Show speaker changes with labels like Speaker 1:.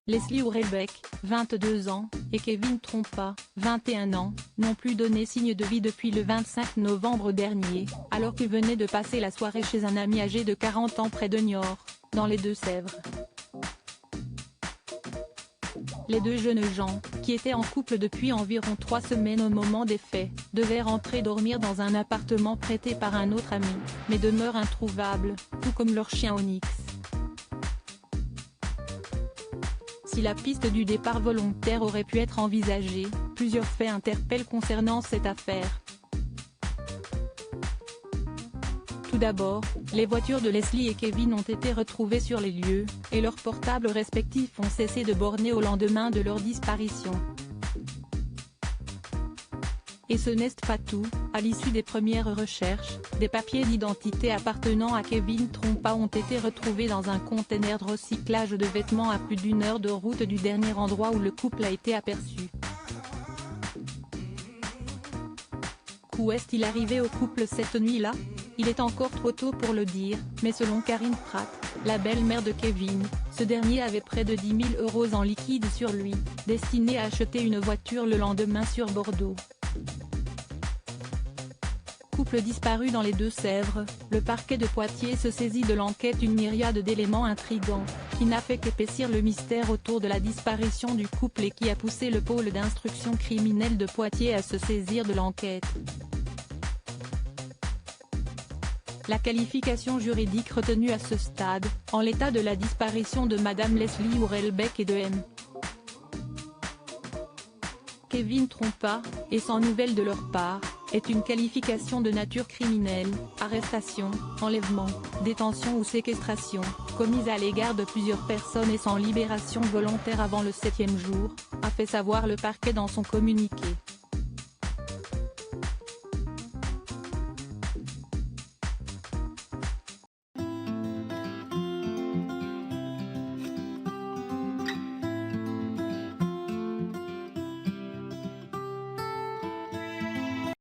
Speaker 1: Leslie Hurlbeck, 22 ans, et Kevin Trompa, 21 ans, n'ont plus donné signe de vie depuis le 25 novembre dernier, alors qu'ils venaient de passer la soirée chez un ami âgé de 40 ans près de Niort, dans les Deux-Sèvres. Les deux jeunes gens, qui étaient en couple depuis environ 3 semaines au moment des faits, devaient rentrer dormir dans un appartement prêté par un autre ami, mais demeurent introuvables, tout comme leur chien Onyx. Si la piste du départ volontaire aurait pu être envisagée, plusieurs faits interpellent concernant cette affaire. Tout d'abord, les voitures de Leslie et Kevin ont été retrouvées sur les lieux, et leurs portables respectifs ont cessé de borner au lendemain de leur disparition. Et ce n'est pas tout, à l'issue des premières recherches, des papiers d'identité appartenant à Kevin Trompa ont été retrouvés dans un conteneur de recyclage de vêtements à plus d'1 heure de route du dernier endroit où le couple a été aperçu. Qu'où est-il arrivé au couple cette nuit-là? Il est encore trop tôt pour le dire, mais selon Karine Pratt, la belle-mère de Kevin, ce dernier avait près de 10 000 € en liquide sur lui, destiné à acheter une voiture le lendemain sur Bordeaux. Couple disparu dans les Deux-Sèvres, le parquet de Poitiers se saisit de l'enquête, une myriade d'éléments intrigants, qui n'a fait qu'épaissir le mystère autour de la disparition du couple et qui a poussé le pôle d'instruction criminelle de Poitiers à se saisir de l'enquête. La qualification juridique retenue à ce stade, en l'état de la disparition de Madame Leslie Hurlbeck et de M. Kevin Trompa, et sans nouvelles de leur part, est une qualification de nature criminelle, arrestation, enlèvement, détention ou séquestration, commise à l'égard de plusieurs personnes et sans libération volontaire avant le 7e jour, a fait savoir le parquet dans son communiqué.